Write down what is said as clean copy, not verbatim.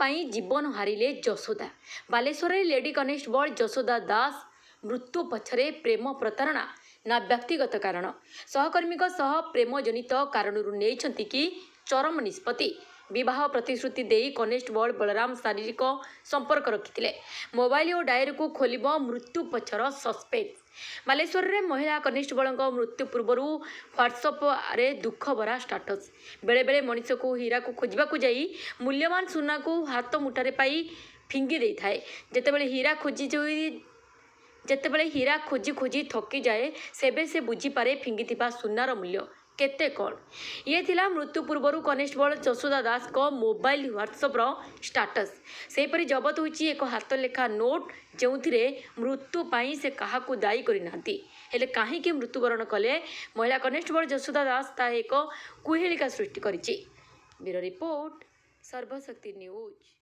ପାଇଁ ଜୀବନ ହାରିଲେ ଯଶୋଦା। ବାଲେଶ୍ୱରରେ ଲେଡି କନେଷ୍ଟବଳ ଯଶୋଦା ଦାସ ମୃତ୍ୟୁ ପଛରେ ପ୍ରେମ ପ୍ରତାରଣା ନା ବ୍ୟକ୍ତିଗତ କାରଣ? ସହକର୍ମୀଙ୍କ ସହ ପ୍ରେମଜନିତ କାରଣରୁ ନେଇଛନ୍ତି କି ଚରମ ନିଷ୍ପତ୍ତି? ବିବାହ ପ୍ରତିଶ୍ରୁତି ଦେଇ କନେଷ୍ଟବଳ ବଳରାମ ଶାରୀରିକ ସମ୍ପର୍କ ରଖିଥିଲେ। ମୋବାଇଲ ଓ ଡାଏରୀକୁ ଖୋଲିବ ମୃତ୍ୟୁ ପଛର ସସ୍ପେନ୍ସ। ବାଲେଶ୍ୱରରେ ମହିଳା କନେଷ୍ଟବଳଙ୍କ ମୃତ୍ୟୁ ପୂର୍ବରୁ ହ୍ୱାଟ୍ସଆପ୍ରେ ଦୁଃଖ ଭରା ଷ୍ଟାଟସ୍। ବେଳେବେଳେ ମଣିଷକୁ ହୀରାକୁ ଖୋଜିବାକୁ ଯାଇ ମୂଲ୍ୟବାନ ସୁନାକୁ ହାତ ମୁଠାରେ ପାଇ ଫିଙ୍ଗି ଦେଇଥାଏ। ଯେତେବେଳେ ହୀରା ଖୋଜି ଖୋଜି ଥକିଯାଏ, ସେବେ ସେ ବୁଝିପାରେ ଫିଙ୍ଗିଥିବା ସୁନାର ମୂଲ୍ୟ କେତେ କ'ଣ। ଇଏ ଥିଲା ମୃତ୍ୟୁ ପୂର୍ବରୁ କନେଷ୍ଟବଳ ଯଶୋଦା ଦାସଙ୍କ ମୋବାଇଲ ହ୍ୱାଟ୍ସଆପ୍ର ଷ୍ଟାଟସ୍। ସେହିପରି ଜବତ ହୋଇଛି ଏକ ହାତଲେଖା ନୋଟ୍, ଯେଉଁଥିରେ ମୃତ୍ୟୁ ପାଇଁ ସେ କାହାକୁ ଦାୟୀ କରିନାହାନ୍ତି। ହେଲେ କାହିଁକି ମୃତ୍ୟୁବରଣ କଲେ ମହିଳା କନେଷ୍ଟବଳ ଯଶୋଦା ଦାସ, ତାହା ଏକ କୁହେଳିକା ସୃଷ୍ଟି କରିଛି। Bureau report, Sarbashakti news.